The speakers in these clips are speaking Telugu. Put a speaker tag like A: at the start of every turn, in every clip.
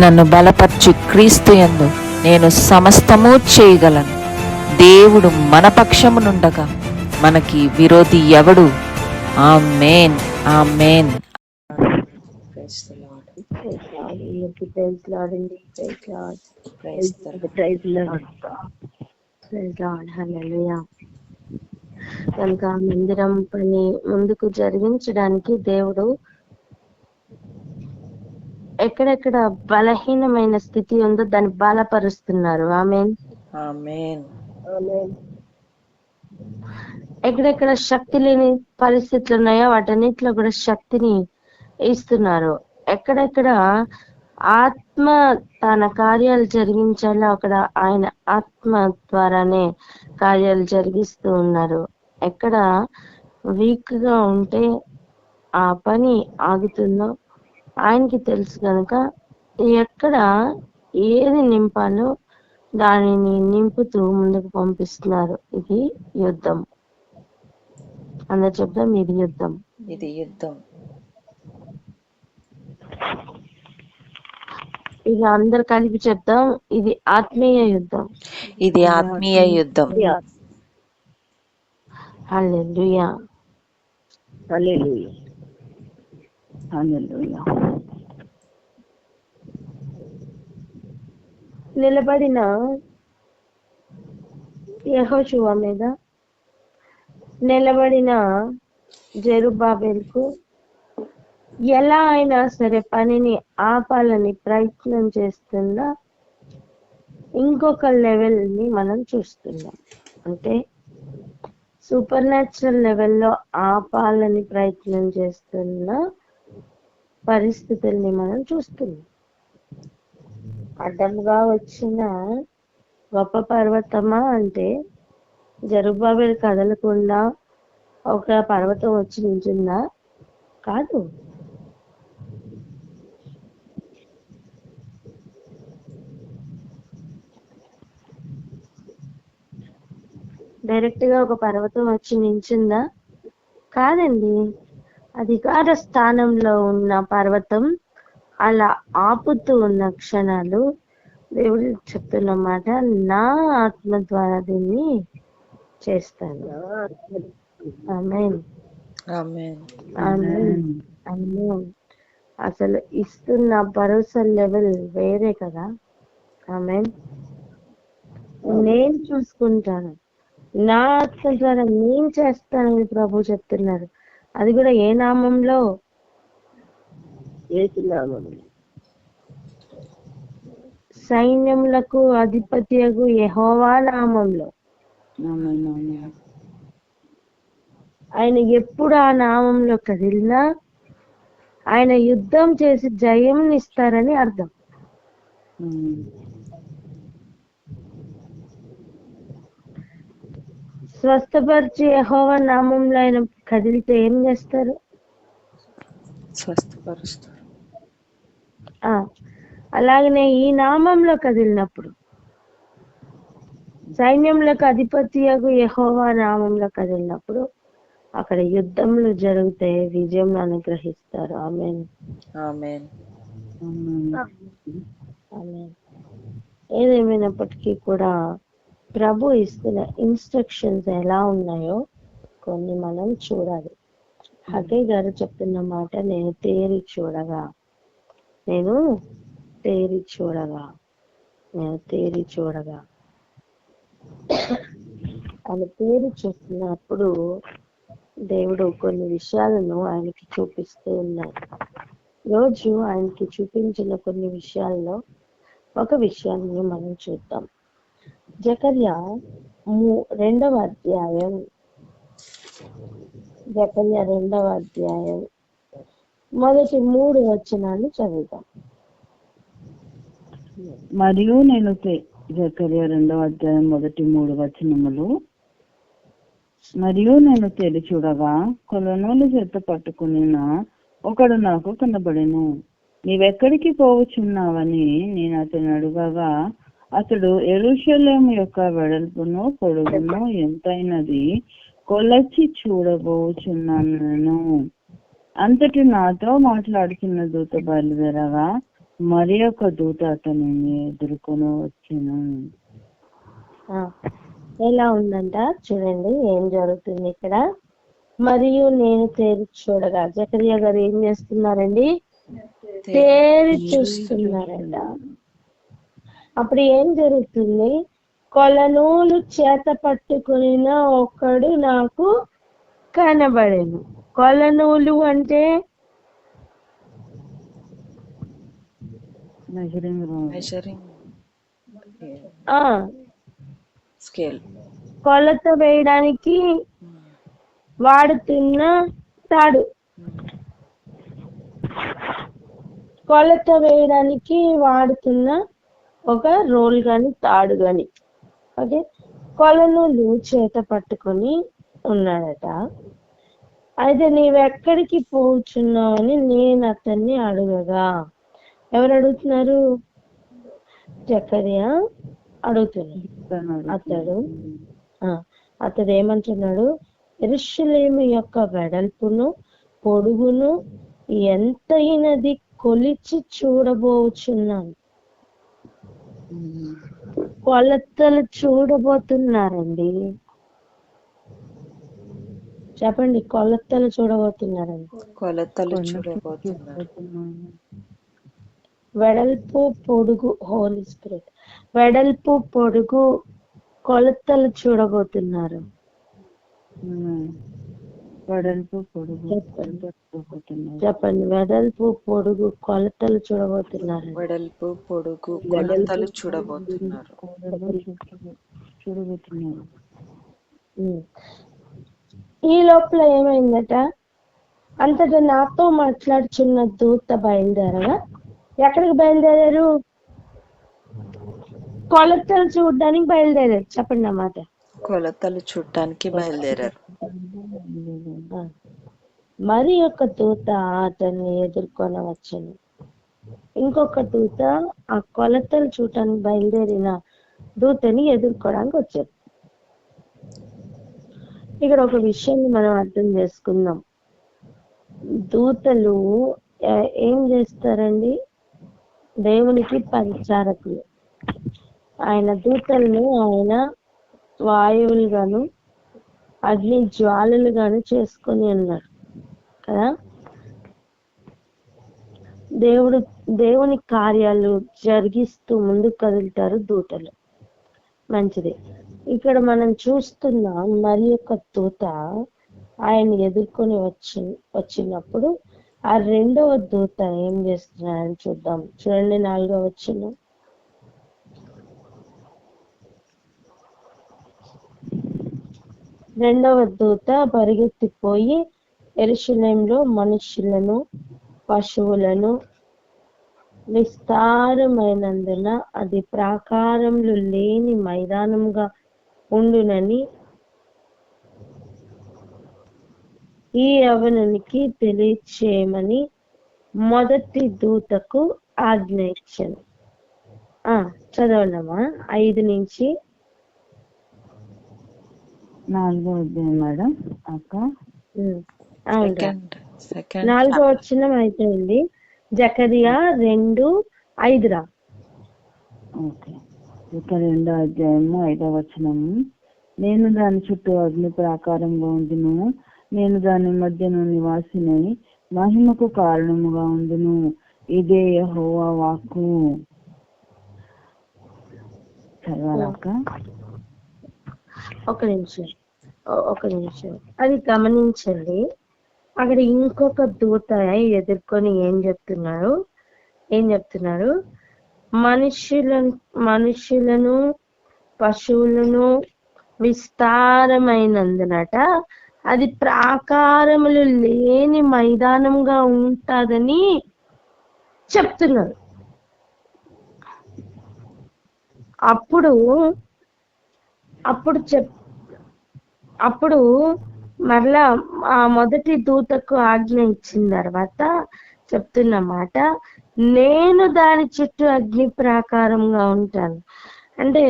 A: నన్ను బలపర్చు క్రీస్తు యందు నేను సమస్తము చేయగలను. దేవుడు మన పక్షమునుండగా మనకి విరోధి ఎవడు? ఆమేన్, ఆమేన్.
B: కనుక మందిరం పని ముందుకు జరిగించడానికి దేవుడు ఎక్కడెక్కడ బలహీనమైన స్థితి ఉందో దాన్ని బలపరుస్తున్నారు. ఆమేన్,
A: ఆమేన్.
B: ఎక్కడెక్కడ శక్తి లేని పరిస్థితులు ఉన్నాయో వాటన్నిటిలో కూడా శక్తిని ఇస్తున్నారు. ఎక్కడెక్కడ ఆత్మ తన కార్యాలు జరిగించాలో అక్కడ ఆయన ఆత్మ ద్వారానే కార్యాలు జరిగిస్తూ ఉన్నారు. ఎక్కడ వీక్ గా ఉంటే ఆ పని ఆగుతుందో ఆయనకి తెలుసు కనుక ఎక్కడ ఏది నింపాలో దానిని నింపుతూ ముందుకు పంపిస్తున్నారు. ఇది యుద్ధం. అందరు చెప్తాం, ఇది యుద్ధం.
A: ఇది యుద్ధం.
B: ఇక అందరు కలిపి చెప్తాం, ఇది ఆత్మీయ యుద్ధం.
A: ఇది ఆత్మీయ యుద్ధం.
B: హల్లెలూయా,
C: హల్లెలూయా, హల్లెలూయా.
B: నిలబడిన యెహోషువ మీద నిలబడిన జెరుబ్బాబెలుకు ఎలా అయినా సరే పనిని ఆపాలని ప్రయత్నం చేస్తున్న ఇంకొక లెవెల్ ని మనం చూస్తున్నాం. అంటే సూపర్ న్యాచురల్ లెవెల్లో ఆపాలని ప్రయత్నం చేస్తున్న పరిస్థితుల్ని మనం చూస్తున్నాం. అడ్డంగా వచ్చిన గొప్ప పర్వతమా అంటే జెరుబ్బాబెలు కదలకుండా ఒక పర్వతం వచ్చి నించుందా? కాదు. డైరెక్ట్ గా ఒక పర్వతం వచ్చి నించుందా? కాదండి. అధికార స్థానంలో ఉన్న పర్వతం అలా ఆపుతూ ఉన్న క్షణాలు దేవుడు చెప్తున్నమాట, నా ఆత్మ ద్వారా దీన్ని చేస్తాను. ఆమేన్,
A: ఆమేన్.
B: ఆమేన్, ఆమేన్. అసలు ఇస్తున్న భరోసా లెవెల్ వేరే కదా. ఆమేన్. నేను చూసుకుంటాను, నా ఆత్మ ద్వారా నేను చేస్తానని ప్రభు చెప్తున్నారు. అది కూడా ఏ నామంలో?
C: యేసు నామములో.
B: సైన్యములకు అధిపతియగు యెహోవా నామంలో.
C: ఆమేన్, ఆమేన్.
B: ఆయన ఎప్పుడు ఆ నామంలో కదిలినా ఆయన యుద్ధం చేసి జయం ఇస్తారని అర్థం. స్వస్థపరిచి యెహోవా నామంలో ఆయన కదిలితే ఏం చేస్తారు?
A: స్వస్థపరుస్తారు.
B: అలాగనే ఈ నామంలో కదిలినప్పుడు, సైన్యములకు అధిపతియగు యెహోవా నామంలో కదిలినప్పుడు అక్కడ యుద్ధములు జరుగుతాయి, విజయం అనుగ్రహిస్తారు. ఆమేన్,
A: ఆమేన్.
B: ఆమేన్. ఏదేమైనప్పటికీ కూడా ప్రభు ఇస్తున్న ఇన్స్ట్రక్షన్స్ ఎలా ఉన్నాయో కొన్ని మనం చూడాలి. హగే గారు చెప్తున్న మాట, నేను తేరి చూడగా ఆయన తేరి చూస్తున్నప్పుడు దేవుడు కొన్ని విషయాలను ఆయనకి చూపిస్తూ ఉన్నారు. రోజు ఆయనకి చూపించిన కొన్ని విషయాల్లో ఒక విషయాన్ని మనం చూద్దాం. జకర్యా 2వ అధ్యాయం మొదటి 3 వచనాలు చదువుతాం.
C: మరియు నేను జకర్యా 2వ అధ్యాయం మొదటి 3 వచనములు. మరియు నేను తేరి చూడగా కొలనూలు చేత పట్టుకుని ఒకడు నాకు కనబడెను. నీవెక్కడికి పోవచ్చున్నావని నేను అతను అడుగగా అతడు యెరూషలేము యొక్క వెడల్పును పొడుగును ఎంతైనది కొలచి చూడబోచున్నాను. అంతటి నాతో మాట్లాడుతున్న దూత బయలుదేరగా మరి ఒక దూత అతనిని ఎదుర్కొని వచ్చెను.
B: ఆ, ఎలా ఉందంట చూడండి ఏం జరుగుతుంది ఇక్కడ. మరియు నేను తేరి చూడగా, జకరియా గారు ఏం చేస్తున్నారండి? తేరి చూస్తున్నారట. అప్పుడు ఏం జరుగుతుంది? కొలనూలు చేత పట్టుకున్న ఒకడు నాకు కనబడెను. కొలనూలు అంటే
C: మెజరింగ్
A: మెజరింగ్
B: ఆ
A: స్కేల్.
B: కొలత వేయడానికి వాడుతున్న తాడు. కొలత వేయడానికి వాడుతున్న ఒక రోల్ గాని తాడు గాని. ఓకే, కొలనూలు చేత పట్టుకొని ఉన్నాడట. అయితే నీవెక్కడికి పోచున్నావు అని నేను అతన్ని అడగగా, ఎవరు అడుగుతున్నారు? జకరియా అడుగుతున్నాడు. అతడు ఏమంటున్నాడు? యెరూషలేము యొక్క వెడల్పును పొడుగును ఎంతైనది కొలిచి చూడబోచున్నాను. కొలతలు చూడబోతున్నారండి. చెప్పండి, కొలతలు చూడబోతున్నారండి.
A: కొలతలు చూడబోతున్నారు.
B: వెడల్పు పొడుగు, హోలీ స్పిరిట్, వెడల్పు పొడుగు కొలతలు చూడబోతున్నారు.
C: వెడల్పు పొడుగు
B: చెప్పండి, వెడల్పు పొడుగు కొలతలు చూడబోతున్నారు.
A: వెడల్పు పొడుగు కొలతలు చూడబోతున్నారు.
B: ఈ లోపల ఏమైందట? అంతటా నాతో మాట్లాడుచున్న దూత బయలుదేరగా, ఎక్కడికి బయలుదేరారు? కొలతలు చూడడానికి బయలుదేరారు. చెప్పండి అన్నమాట.
A: కొలతలు చూడటానికి బయలుదేరారు.
B: మరి ఒక దూత అతన్ని ఎదుర్కొని వచ్చాను. ఇంకొక దూత ఆ కొలతలు చూడటానికి బయలుదేరిన దూతని ఎదుర్కోవడానికి వచ్చారు. ఇక్కడ ఒక విషయాన్ని మనం అర్థం చేసుకుందాం. దూతలు ఏం చేస్తారండి? దేవునికి పరిచారకులు. ఆయన దూతలను ఆయన వాయువులు గాను అగ్ని జ్వాలలు గాను చేసుకొని ఉన్నారు కదా. దేవుని కార్యాలు జరిగిస్తూ ముందుకు కదులుతారు దూతలు. మంచిది. ఇక్కడ మనం చూస్తున్నాం మరి ఒక దూత ఆయన ఎదుర్కొని వచ్చినప్పుడు ఆ రెండవ దూత ఏం చేస్తున్నాడని చూద్దాం. చూడండి 4వ వచనం. రెండవ దూత పరిగెత్తిపోయి యెరూషలేములో మనుషులను పశువులను విస్తారమైనందున అది ప్రాకారములు లేని మైదానంగా ఉండునని ఈ యవనునికి తెలియచేయమని మొదటి దూతకు ఆజ్ఞ ఇచ్చాను. చదవనమ్మా 5 నుంచి
C: 4వ అధ్యాయం మేడం. అక్క
B: 4వ వచనం అయిపోయింది. జకరియా 2:5 రా.
C: ఓకే, ఇక 2వ అధ్యాయము 5వ వచనము. నేను దాని చుట్టూ అగ్ని ప్రాకారంగా ఉండును, నేను దాని మధ్యను నివాసినై మహిమకు కారణముగా ఉండును. ఇదే యెహోవా వాక్కు. చదవాలక్క?
B: ఒక నిమిషం అది గమనించండి. అక్కడ ఇంకొక దూత ఎదుర్కొని ఏం చెప్తున్నారు? మనుషులను పశువులను విస్తారమైనందునట అది ప్రాకారములు లేని మైదానంగా ఉంటదని చెప్తున్నారు. అప్పుడు మరలా ఆ మొదటి దూతకు ఆజ్ఞ ఇచ్చిన తర్వాత చెప్తున్న మాట, నేను దాని చుట్టూ అగ్ని ప్రాకారంగా ఉంటాను. అంటే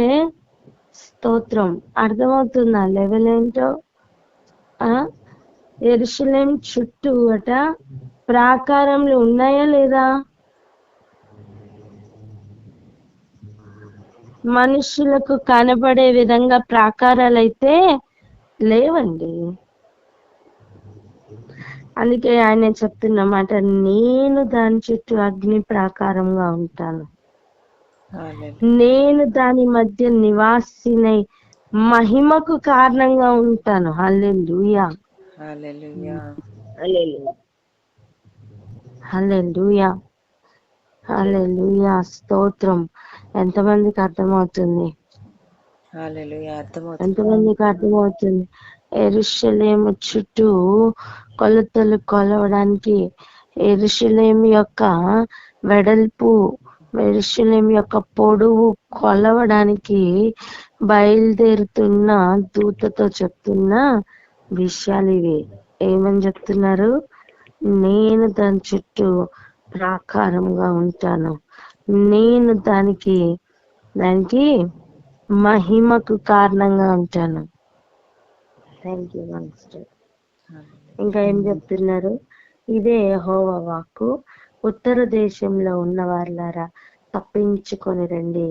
B: స్తోత్రం, అర్థమవుతుందా లెవెల్ ఏంటో? యెరూషలేము చుట్టూ అట ప్రాకారములు ఉన్నాయా లేదా? మనుషులకు కనబడే విధంగా ప్రాకారాలైతే లేవండి. అందుకే ఆయన చెప్తున్నమాట, నేను దాని చుట్టూ అగ్ని ప్రాకారంగా ఉంటాను,
A: హల్లెలూయా.
B: నేను దాని మధ్య నివాసినై మహిమకు కారణంగా ఉంటాను. హల్లెలూయా,
A: హల్లెలూయా.
B: హల్లెలూయా, హల్లెలూయా, హల్లెలూయా. స్తోత్రం. ఎంతమందికి అర్థమవుతుంది?
A: హల్లెలూయా. అర్థమవుతుంది.
B: ఎంతమందికి అర్థమవుతుంది? యెరూషలేము చుట్టూ కొలతలు కొలవడానికి, యెరూషలేము యొక్క వెడల్పు, యెరూషలేము యొక్క పొడవు కొలవడానికి బయలుదేరుతున్న దూతతో చెప్తున్న విషయాలు ఇవి. ఏమని చెప్తున్నారు? నేను దాని చుట్టూ ప్రాకారంగా ఉంటాను, నేను దానికి మహిమకు కారణంగా ఉంటాను. Thank you master. ఇంకా ఏం చెప్తున్నారు? ఇదే యెహోవా వాక్కు. ఉత్తర దేశంలో ఉన్న వారులారా తప్పించుకొని రండి.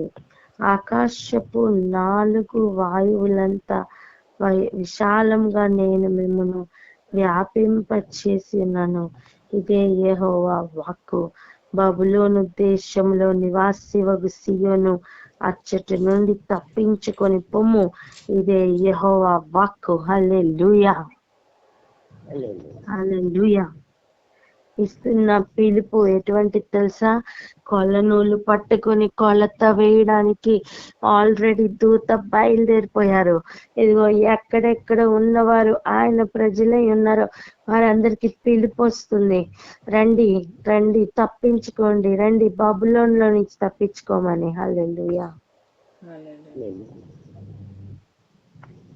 B: ఆకాశపు 4 వాయువులంత విశాలంగా నేను మిమ్మల్ని వ్యాపింపచేసి ఉన్నాను. ఇదే యెహోవా వాక్కు. బబులోను దేశంలో నివాసివగు సీయోను, అచ్చటి నుండి తప్పించుకొని పొమ్ము. ఇదే యెహోవా వాక్కు. హల్లెలూయా, హల్లెలూయా. ఇస్తున్న పిలుపు ఎటువంటిది తెలుసా? కొలనూలు పట్టుకొని కొలత వేయడానికి ఆల్రెడీ దూత బయలుదేరిపోయారు. ఇదిగో ఎక్కడెక్కడ ఉన్నవారు ఆయన ప్రజలై ఉన్నారో వారందరికి పిలుపు వస్తుంది. రండి, రండి, తప్పించుకోండి, రండి, బబులోనులో నుంచి తప్పించుకోమని. హల్లెలూయా.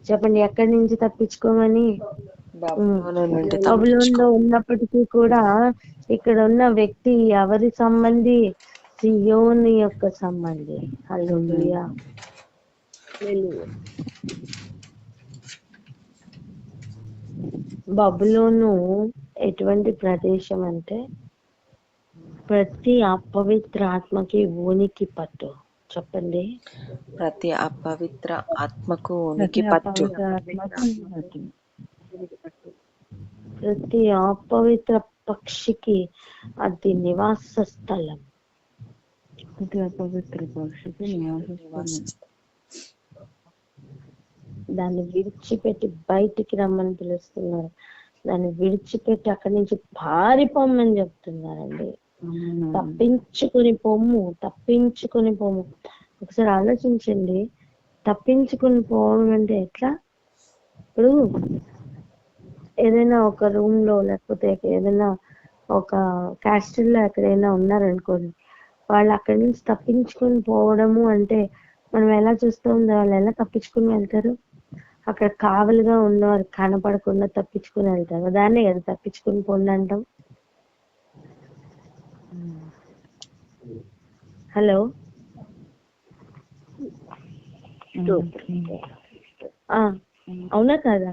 B: చెప్పండి, ఎక్కడి నుంచి తప్పించుకోమని?
A: బబులోను నుండి
B: బబులోనులో ఉన్నప్పటికీ కూడా ఇక్కడ ఉన్న వ్యక్తి ఎవరి సంబంధి? సియోను యొక్క సంబంధి. హల్లెలూయా, హల్లెలూయా. బబులోను ఎటువంటి ప్రదేశం అంటే ప్రతి అపవిత్ర ఆత్మకి ఉనికి పట్టు. చెప్పండి,
A: ప్రతి అపవిత్ర ఆత్మకు ఉనికి పట్టు.
B: ప్రతి అపవిత్ర పక్షికి అది నివాస స్థలం.
C: ప్రతి అపవిత్ర పక్షికి నివాస స్థలం.
B: దాన్ని విడిచిపెట్టి బయటికి రమ్మని పిలుస్తున్నారు. దాన్ని విడిచిపెట్టి అక్కడి నుంచి పారిపోమ్మని చెప్తున్నారండి. తప్పించుకుని పొమ్ము, తప్పించుకుని పొమ్ము. ఒకసారి ఆలోచించండి, తప్పించుకుని పోవడం అంటే ఎట్లా? ఇప్పుడు ఏదైనా ఒక రూమ్ లో లేకపోతే ఏదైనా ఒక క్యాస్టిల్లో ఎక్కడైనా ఉన్నారనుకోండి, వాళ్ళు అక్కడి నుంచి తప్పించుకుని పోవడము అంటే మనం ఎలా చూస్తాం? వాళ్ళు ఎలా తప్పించుకుని వెళ్తారు? అక్కడ కావలిగా ఉన్నవారు కనపడకుండా తప్పించుకుని వెళ్తారు. దాన్నే కదా తప్పించుకుని పోండి అంటాం. హలో, అవునా కదా?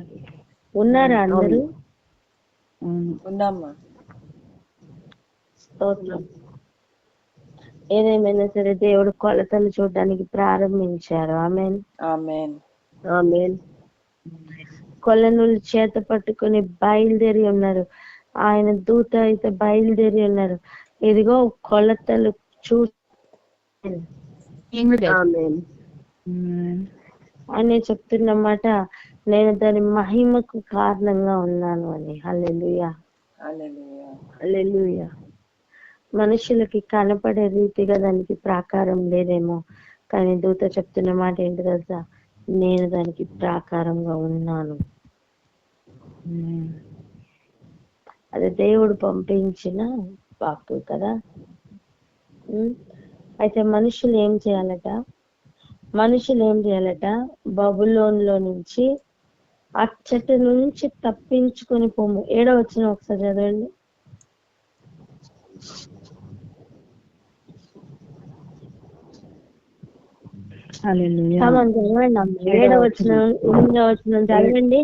B: ఉన్నారా అందరూ?
A: ఉన్నామ్మా.
B: స్తోత్రం. ఏదేమైనా సరే దేవుడు కొలతలు చూడడానికి ప్రారంభించారు. ఆమేన్,
A: ఆమేన్,
B: ఆమేన్. కొలనులు చేత పట్టుకుని బయలుదేరి ఉన్నారు. ఆయన దూత అయితే బయలుదేరి ఉన్నారు. ఇదిగో కొలతలు చూ అనే చెప్తున్నమాట, నేను దాని మహిమకు కారణంగా ఉన్నాను అని. హల్లెలూయా,
A: హల్లెలూయా.
B: హల్లెలూయా. మనుషులకి కనపడే రీతిగా దానికి ప్రాకారం లేదేమో, కానీ దూత చెప్తున్న మాట ఏంటి తెలుసా? నేను దానికి ప్రాకారంగా ఉన్నాను. అది దేవుడు పంపించిన వాక్కు కదా. అయితే మనుషులు ఏం చేయాలట? బబులోనులో నుంచి అచ్చటి నుంచి తప్పించుకొని పొమ్ము. 7వ వచనం ఒకసారి చదవండి. చదవండి. 7వ వచనం, 8వ వచనం చదవండి.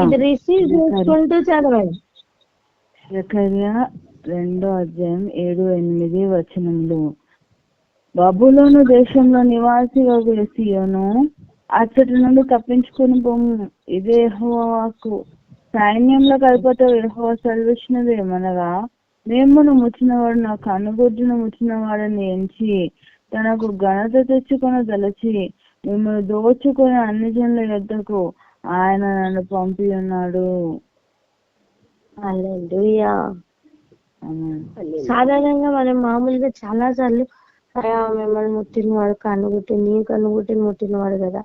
B: ఇది రిసీవ్ చేసుకుంటూ చదవండి.
C: జకర్యా 2వ అధ్యాయం 7, 8 వచనములు. బబులోను దేశంలో నివాసిగా సియోను అచ్చటి నుండి తప్పించుకొని పోము. ఇదే యెహోవా వాక్కు. సైన్యంలో కలిపోతే యెహోవా సెలవిచ్చినదేమనగా, మేమును ముచ్చినవాడు నా కనుగొడ్డును ముచ్చిన వాడని ఎంచి తనకు ఘనత తెచ్చుకొని దలచి మిమ్మల్ని దోచుకొని అన్ని జనుల యొద్దకు ఆయన నన్ను పంపి ఉన్నాడు.
B: హల్లెలూయా.
C: ఆమేన్.
B: సాధారణంగా మనం మామూలుగా చాలా సార్లు మిమ్మల్ని ముట్టినవాడు కనుగుట్టి నీ కనుగుట్టిని ముట్టినవాడు కదా,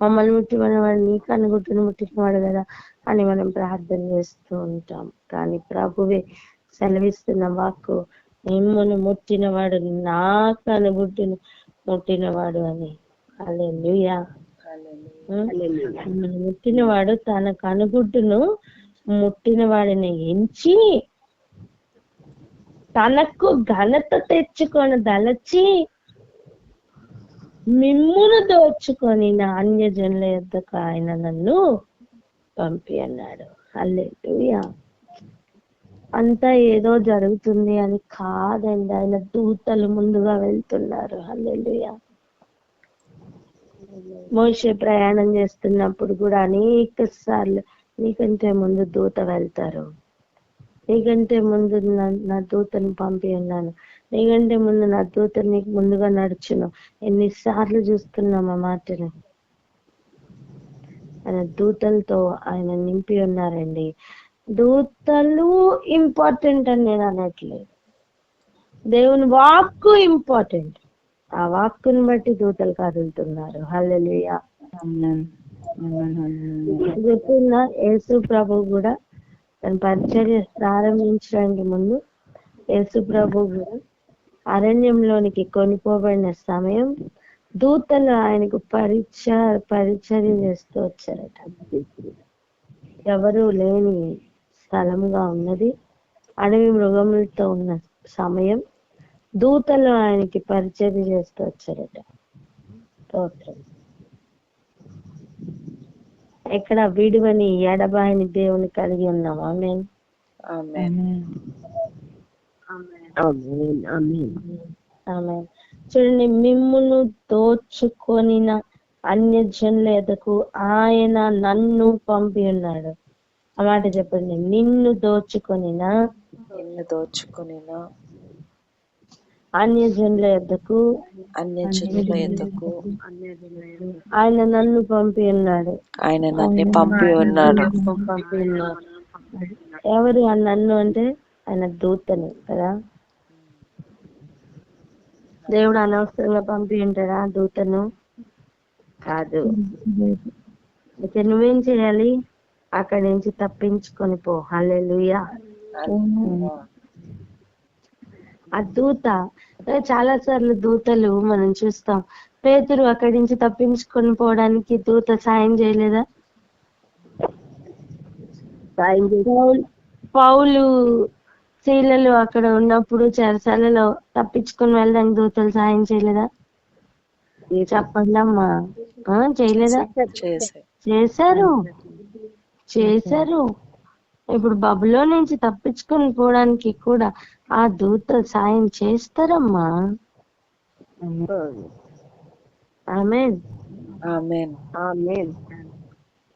B: మమ్మల్ని ముట్టినవాడు నీ కనుగుట్టిని ముట్టినవాడు కదా అని మనం ప్రార్థన చేస్తూ ఉంటాం. కానీ ప్రభువే సెలవిస్తున్న వాక్కు, మిమ్మల్ని ముట్టినవాడు నా కనుగుట్టిని ముట్టినవాడు అని. హల్లెలూయా. మిమ్మల్ని ముట్టినవాడు తన కనుగుడ్డును ముట్టిన వాడిని ఎంచి తనకు ఘనత తెచ్చుకొని దలచి మిమ్మును దోచుకొని నా అన్యజనుల యొద్దకు ఆయన నన్ను పంపి అన్నాడు. హల్లెలూయా. అంతా ఏదో జరుగుతుంది అని కాదండి, ఆయన దూతలు ముందుగా వెళ్తున్నారు. హల్లెలూయా. మోషే ప్రయాణం చేస్తున్నప్పుడు కూడా అనేక సార్లు నీకంటే ముందు దూత వెళ్తారు, నీకంటే ముందు నా దూతను పంపి ఉన్నాను, నీకంటే ముందు నా దూత నీకు ముందుగా నడుచును. ఎన్నిసార్లు చూస్తున్నాం ఆ మాటను. ఆయన దూతలతో ఆయన నింపి ఉన్నారండి. దూతలు ఇంపార్టెంట్ అని నేను అనట్లేదు, దేవుని వాక్కు ఇంపార్టెంట్. ఆ వాక్కుని బట్టి దూతలు కదులుతున్నారు. హల్లెలూయా.
C: ఆమేన్. ఆమేన్. హల్లెలూయా.
B: గుర్తున్న యేసు ప్రభు కూడా తన పరిచర్య ప్రారంభించడానికి ముందు యేసు ప్రభు కూడా అరణ్యంలోనికి కొనిపోబడిన సమయం దూతలు ఆయనకు పరిచర్య చేస్తూ వచ్చారట. ఎవరు లేని స్థలంగా ఉన్నది, అడవి మృగములతో ఉన్న సమయం దూతలు ఆయనకి పరిచర్య చేస్తూ వచ్చారట. స్తోత్రం. ఎక్కడ విడువని ఎడబాయిని దేవుని కలిగి ఉన్నాం. ఆమేన్.
A: ఆమేన్.
B: ఆమేన్. చూడండి, మిమ్మును దోచుకొనిన అన్యజనుల ఎదకు ఆయన నన్ను పంపి ఉన్నాడు. ఆ మాట చెప్పండి. నిన్ను దోచుకొనిన అన్యజనుల ఎద్దకు ఆయన నన్ను పంపి ఉన్నాడు.
A: ఆయన నన్ను పంపి ఉన్నాడు.
B: పంపి ఉన్నాడు. ఎవరు ఆ నన్ను అంటే ఆయన దూతని కదా. దేవుడు అనవసరంగా పంపి ఉంటాడా దూతను? కాదు. అయితే నువ్వేం చేయాలి? అక్కడి నుంచి తప్పించుకొని పో. హల్లెలూయా. ఆ దూత చాలా సార్లు దూతలు మనం చూస్తాం. పేతురు అక్కడి నుంచి తప్పించుకొని పోవడానికి దూత సాయం చేయలేదా? పౌలు శీలలు అక్కడ ఉన్నప్పుడు చెరసాలలో తప్పించుకొని వెళ్ళడానికి దూతలు సాయం చేయలేదా? చెప్పండి అమ్మా. చేయలేదా? చేశారు. ఇప్పుడు బబులో నుంచి తప్పించుకొని పోవడానికి కూడా ఆ దూత సాయం చేస్తారమ్మా. ఆమేన్.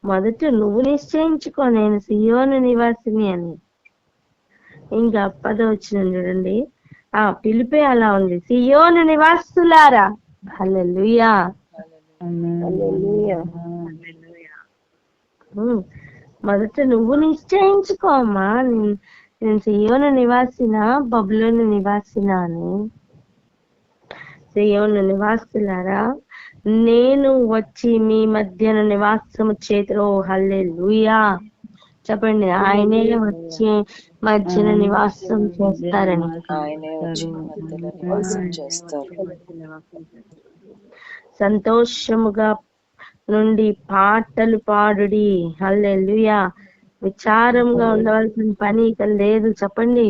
B: మొదట నువ్వు నిశ్చయించుకో, నేను సియోను నివాసిని అని. ఇంకా 10వ వచనం చూడండి. పిలిపే అలా ఉంది, సియోను నివాసులారా. హల్లెలూయా. మొదట నువ్వు నిశ్చయించుకో అమ్మా, నేను సియోను నివాసినా బబులోను నివాసినా అని. సియోను నివాసులారా, నేను వచ్చి మీ మధ్యన నివాసము చేతిలో. హల్లెలూయా. చెప్పండి, ఆయనే వచ్చి మధ్యన నివాసం చేస్తారని. సంతోషముగా నుండి పాటలు పాడుడి. హల్లెలూయా. విచారంగా ఉండవలసిన పని ఇక్కడ లేదు. చెప్పండి,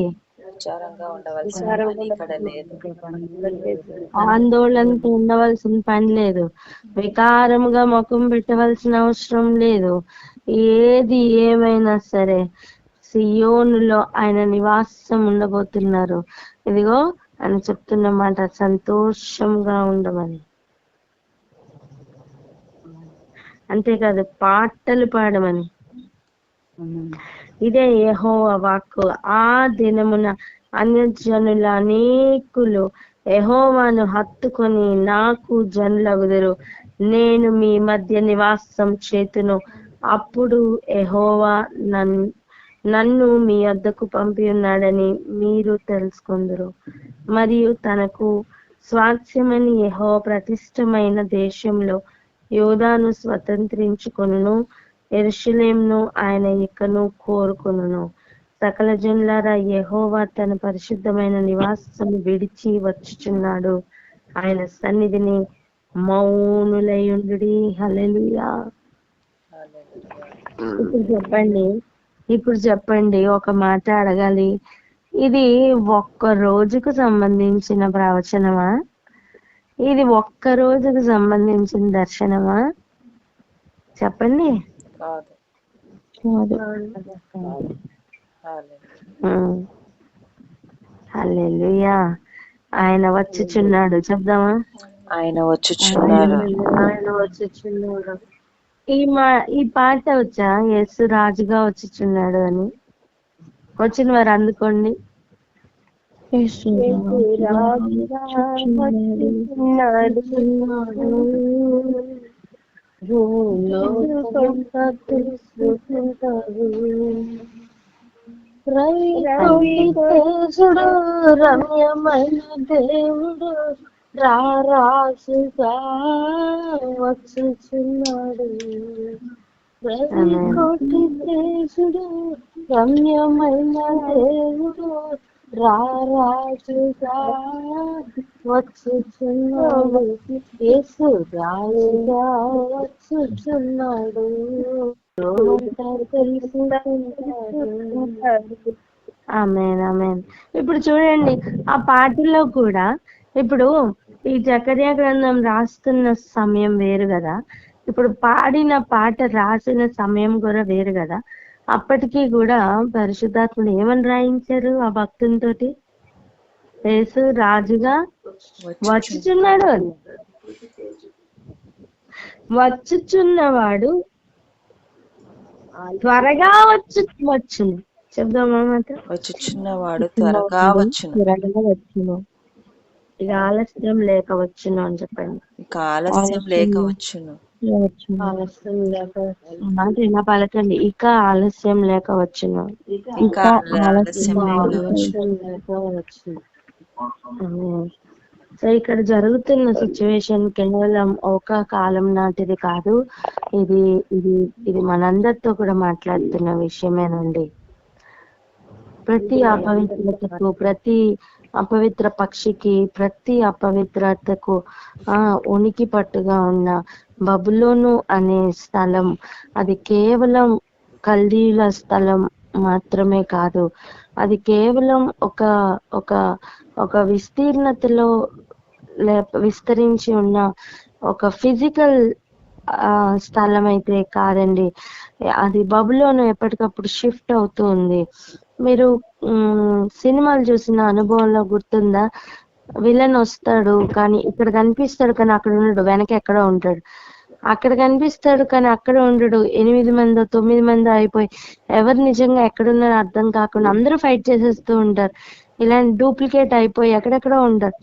B: ఆందోళనతో ఉండవలసిన పని లేదు, వికారముగా ముఖం పెట్టవలసిన అవసరం లేదు. ఏది ఏమైనా సరే సియోనులో ఆయన నివాసం ఉండబోతున్నారు. ఇదిగో అని చెప్తున్నమాట. సంతోషంగా ఉండమని. అంతేకాదు పాటలు పాడమని. ఇదే యెహోవా వాక్కు. ఆ దినమున అన్యజనుల అనేకులు యెహోవాను హత్తుకొని నాకు జనులగుదురు. నేను మీ మధ్య నివాసం చేతును. అప్పుడు యెహోవా నన్ను మీ వద్దకు పంపి ఉన్నాడని మీరు తెలుసుకొందురు. మరియు తనకు స్వాస్థ్యమని యెహోవా ప్రతిష్టమైన దేశంలో యోదాను స్వతంత్రించుకొనును, యెరూషలేమును ఆయన ఇకను కోరుకొనును. సకల జనులారా, యెహోవా తన పరిశుద్ధమైన నివాసం విడిచి వచ్చుచున్నాడు. ఆయన సన్నిధిని మౌనులయుండుడి. హల్లెలూయా. ఇప్పుడు చెప్పండి, ఒక మాట అడగాలి. ఇది ఒక్క రోజుకు సంబంధించిన ప్రవచనమా? ఇది ఒక్క రోజుకు సంబంధించిన దర్శనమా? చెప్పండి. హల్లెలూయా. ఆయన వచ్చుచున్నాడు. చెప్దామా?
A: ఆయన వచ్చుచున్నారు.
B: ఆయన వచ్చుచున్నాడు. ఈ పాట వచ్చా? యేసు రాజుగా వచ్చుచున్నాడు అని. వచ్చిన వారు అందుకోండి. యేసు రాజుగా వచ్చుచున్నాడు. తేజుడు రమ్యమైన దేవుడు రారాజుగా వచ్చుచున్నాడు. కోటి తేజుడు రమ్యమైన దేవుడు రారాజుగా వచ్చుచున్నాడు. యేసు రాజుగా వచ్చుచున్నాడు. ఆమేన్, ఆమేన్. ఇప్పుడు చూడండి, ఆ పాటల్లో కూడా ఇప్పుడు ఈ జకర్యా గ్రంథం రాస్తున్న సమయం వేరు కదా, ఇప్పుడు పాడిన పాట రాసిన సమయం కూడా వేరు కదా. అప్పటికీ కూడా పరిశుద్ధాత్ముడు ఏమని రాయించారు ఆ భక్తునితోటి? యేసు రాజుగా వచ్చుచున్నాడు అని. వచ్చుచున్నవాడు త్వరగా వచ్చును. చెప్దామా మాట?
A: వచ్చుచున్నవాడు త్వరగా వచ్చును.
B: ఇక ఆలస్యం లేక వచ్చును అని చెప్పండి.
A: ఇక ఆలస్యం లేక వచ్చును.
B: ఆలస్యం లేక మాట ఇలా పలకండి. ఇక ఆలస్యం లేక వచ్చును.
A: ఇక ఆలస్యం లేక వచ్చును.
B: సో ఇక్కడ జరుగుతున్న సిచ్యువేషన్ కేవలం ఒక కాలం నాటిది కాదు. ఇది ఇది ఇది మనందరితో కూడా మాట్లాడుతున్న విషయమేనండి. ప్రతి అపవిత్రతకు, ప్రతి అపవిత్ర పక్షికి, ప్రతి అపవిత్రతకు ఉనికి పట్టుగా ఉన్న బబులోను అనే స్థలం, అది కేవలం కల్దీయుల స్థలం మాత్రమే కాదు. అది కేవలం ఒక ఒక ఒక విస్తీర్ణతలో విస్తరించి ఉన్న ఒక ఫిజికల్ స్థలం అయితే కాదండి. అది బబులోను ఎప్పటికప్పుడు షిఫ్ట్ అవుతూ ఉంది. మీరు సినిమాలు చూసిన అనుభవంలో గుర్తుందా? విలన్ వస్తాడు కానీ ఇక్కడ కనిపిస్తాడు, కానీ అక్కడ ఉండడు, వెనక ఎక్కడో ఉంటాడు. అక్కడ కనిపిస్తాడు కానీ అక్కడ ఉండడు. 8 మందో 9 మందో అయిపోయి ఎవరు నిజంగా ఎక్కడున్నారో అర్థం కాకుండా అందరూ ఫైట్ చేసేస్తూ ఉంటారు. ఇలాంటి డూప్లికేట్ అయిపోయి ఎక్కడెక్కడో ఉంటారు.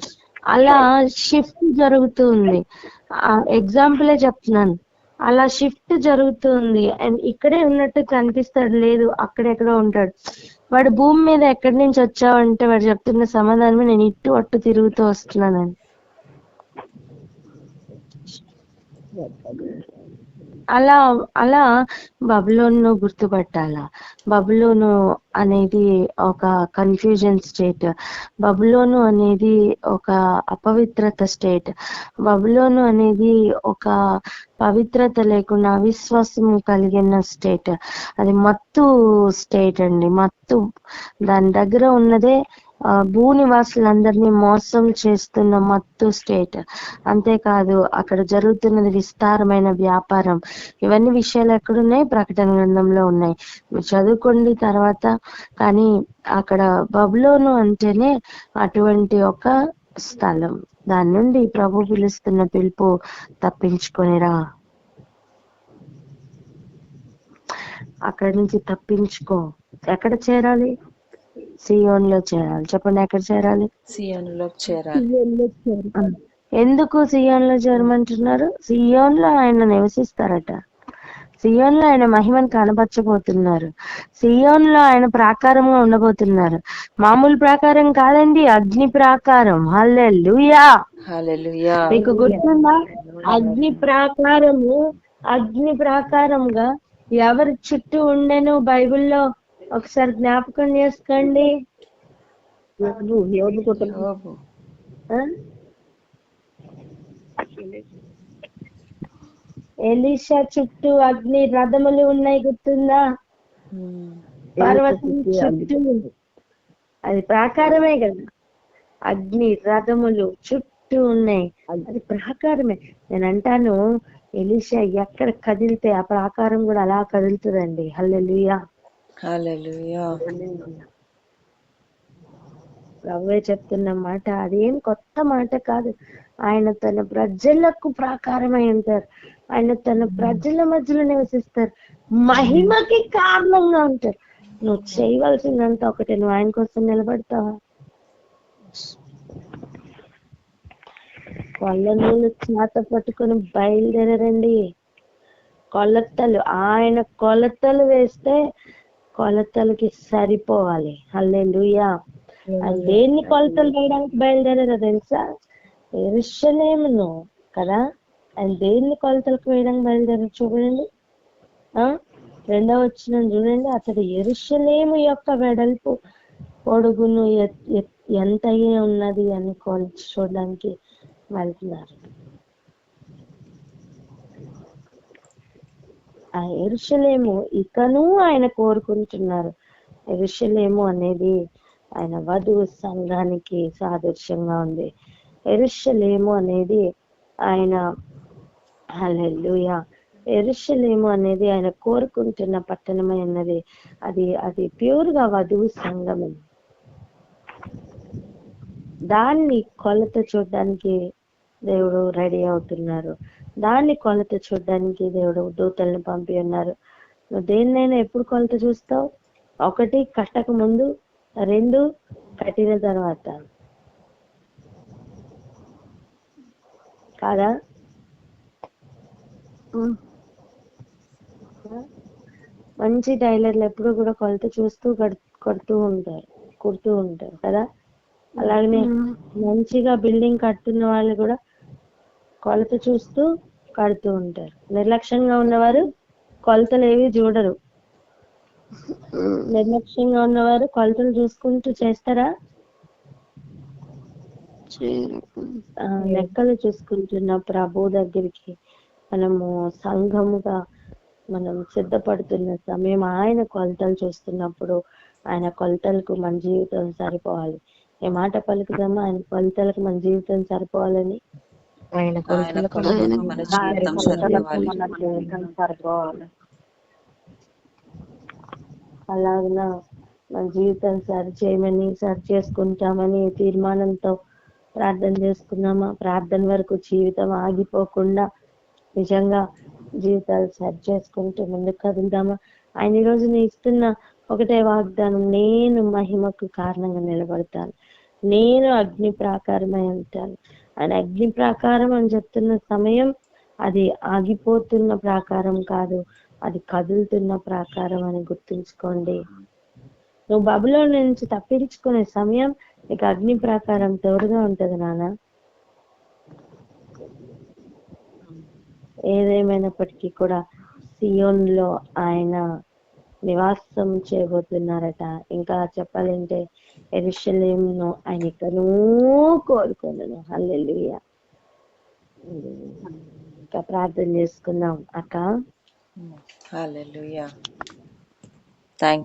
B: అలా షిఫ్ట్ జరుగుతూ ఉంది. ఎగ్జాంపులే చెప్తున్నాను. అలా షిఫ్ట్ జరుగుతుంది. అండ్ ఇక్కడే ఉన్నట్టు కనిపిస్తాడు, లేదు అక్కడెక్కడో ఉంటాడు. వాడు భూమి మీద ఎక్కడి నుంచి వచ్చావంటే వాడు చెప్తున్న సమాధానమే, నేను ఇటు అట్టు తిరుగుతూ వస్తున్నానని. అలా అలా బబులోను గుర్తుపట్టాలా. బబులోను అనేది ఒక కన్ఫ్యూజన్ స్టేట్. బబులోను అనేది ఒక అపవిత్రత స్టేట్. బబులోను అనేది ఒక పవిత్రత లేకుండా అవిశ్వాసం కలిగిన స్టేట్. అది మత్తు స్టేట్ అండి. మత్తు దాని దగ్గర ఉన్నదే భూనివాసులందరినీ మోసం చేస్తున్న మత్తు స్టేట్. అంతేకాదు అక్కడ జరుగుతున్నది విస్తారమైన వ్యాపారం. ఇవన్నీ విషయాలు ఎక్కడున్నాయి? ప్రకటన గ్రంథంలో ఉన్నాయి. మీరు చదువుకోండి తర్వాత. కానీ అక్కడ బబులోను అంటేనే అటువంటి ఒక స్థలం. దాని నుండి ప్రభు పిలుస్తున్న పిలుపు తప్పించుకొనిరా. అక్కడి నుంచి తప్పించుకో. ఎక్కడ చేరాలి? సియోన్లో చేరాలి. చెప్పండి, ఎక్కడ చేరాలి?
A: సియోనులోకి చేరాలి.
B: ఎందుకు సియోన్లో చేరమంటున్నారు? సియోన్లో ఆయన నివసిస్తారట. సియోన్లో ఆయన మహిమను కనపరచబోతున్నారు. సియోన్లో ఆయన ప్రాకారంగా ఉండబోతున్నారు. మామూలు ప్రాకారం కాదండి, అగ్ని ప్రాకారం. హల్లెలూయా.
A: హల్లెలూయా.
B: మీకు గుర్తుందా? అగ్ని ప్రాకారంగా ఎవరి చుట్టూ ఉండెను బైబిల్లో? ఒకసారి జ్ఞాపకం చేసుకోండి.
A: యోబు.
B: ఎలీషా చుట్టూ అగ్ని రథములు ఉన్నాయి, గుర్తుందా? పర్వతం చుట్టూ. అది ప్రాకారమే కదా. అగ్ని రథములు చుట్టూ ఉన్నాయి, అది ప్రాకారమే. నేను అంటాను, ఎలీషా ఎక్కడ కదిలితే ఆ ప్రాకారం కూడా అలా కదులుతుందండి. హల్లెలూయా.
A: హల్లెలూయా.
B: ప్రభువే చెప్తున్న మాట. అదేం కొత్త మాట కాదు. ఆయన తన ప్రజలకు ప్రాకారమై ఉంటారు. ఆయన తన ప్రజల మధ్యలో నివసిస్తారు. మహిమకి కారణంగా ఉంటారు. నువ్వు చేయవలసిందంతా ఒకటే, నువ్వు ఆయన కోసం నిలబడతావా? కొల్లనూలు చేత పట్టుకొని బయలుదేరండి. కొలతలు, ఆయన కొలతలు వేస్తే కొలతలకి సరిపోవాలి. హల్లెలూయా. దేన్ని కొలతలు వేయడానికి బయలుదేరారో తెలుసా? యెరూషలేమును కదా. ఆయన దేన్ని కొలతలకు వేయడానికి బయలుదేరారు చూడండి. 2వ వచనం చూడండి. అతడు యెరూషలేము యొక్క వెడల్పు పొడుగును ఎంత ఉన్నది అని కొలిచి చూడడానికి వెళ్తున్నారు. ఆ యెరూషలేము ఇకను ఆయన కోరుకుంటున్నారు. యెరూషలేము అనేది ఆయన వధువు సంఘానికి సాదృశ్యంగా ఉంది. యెరూషలేము అనేది ఆయన, హల్లెలూయా, యెరూషలేము అనేది ఆయన కోరుకుంటున్న పట్టణమై ఉన్నది. అది ప్యూర్ గా వధువు సంఘం. దాన్ని కొలత చూడడానికి దేవుడు రెడీ అవుతున్నారు. దాన్ని కొలత చూడడానికి దేవుడు దూతల్ని పంపి ఉన్నారు. నువ్వు దేన్నైనా ఎప్పుడు కొలత చూస్తావు? 1 కట్టక ముందు, 2 కట్టిన తర్వాత కాదా? మంచి టైలర్లు ఎప్పుడు కూడా కొలత చూస్తూ కుడుతూ ఉంటారు కదా. అలాగనే మంచిగా బిల్డింగ్ కట్టున్న వాళ్ళు కూడా కొలత చూస్తూ కడుతూ ఉంటారు. నిర్లక్ష్యంగా ఉన్నవారు కొలతలు ఏవి చూడరు. నిర్లక్ష్యంగా ఉన్నవారు కొలతలు చూసుకుంటూ చేస్తారా? లెక్కలు చూసుకుంటున్న ప్రభు దగ్గరికి మనము సంఘముగా మనం సిద్ధపడుతున్న సమయం. ఆయన కొలతలు చూస్తున్నప్పుడు ఆయన కొలతలకు మన జీవితం సరిపోవాలి. ఏ మాట పలుకుదామా? ఆయన కొలతలకు మన జీవితం సరిపోవాలని.
A: ఆయన కొలతలకు మన జీవితం సరిపోవాలి.
B: అలాగన మన జీవితం సరి చేయమని, సరి చేసుకుంటామని తీర్మానంతో ప్రార్థన చేసుకున్నామా? ప్రార్థన వరకు జీవితం ఆగిపోకుండా నిజంగా జీవితాలు సరి చేసుకుంటూ ముందుకు కదులుదామా? ఆయన ఈ రోజు ఇస్తున్న ఒకటే వాగ్దానం, నేను మహిమకు కారణంగా నిలబడతాను, నేను అగ్ని ప్రాకారమై ఉంటాను. ఆయన అగ్ని ప్రాకారం అని చెప్తున్న సమయం అది ఆగిపోతున్న ప్రాకారం కాదు, అది కదులుతున్న ప్రాకారం అని గుర్తుంచుకోండి. నువ్వు బబులోను నుంచి తప్పించుకునే సమయం నీకు అగ్ని ప్రాకారం తోడుగా ఉంటది నాన్న. ఏదేమైనప్పటికీ కూడా సియోన్లో ఆయన నివాసం చేయబోతున్నారట. ఇంకా చెప్పాలంటే యెరూషలేమును ఆయన ఇకనూ కోరుకున్నాను. హల్లెలూయా. ఇంకా ప్రార్థన చేసుకుందాం అక్క.
A: హల్లెలూయా. థాంక్స్.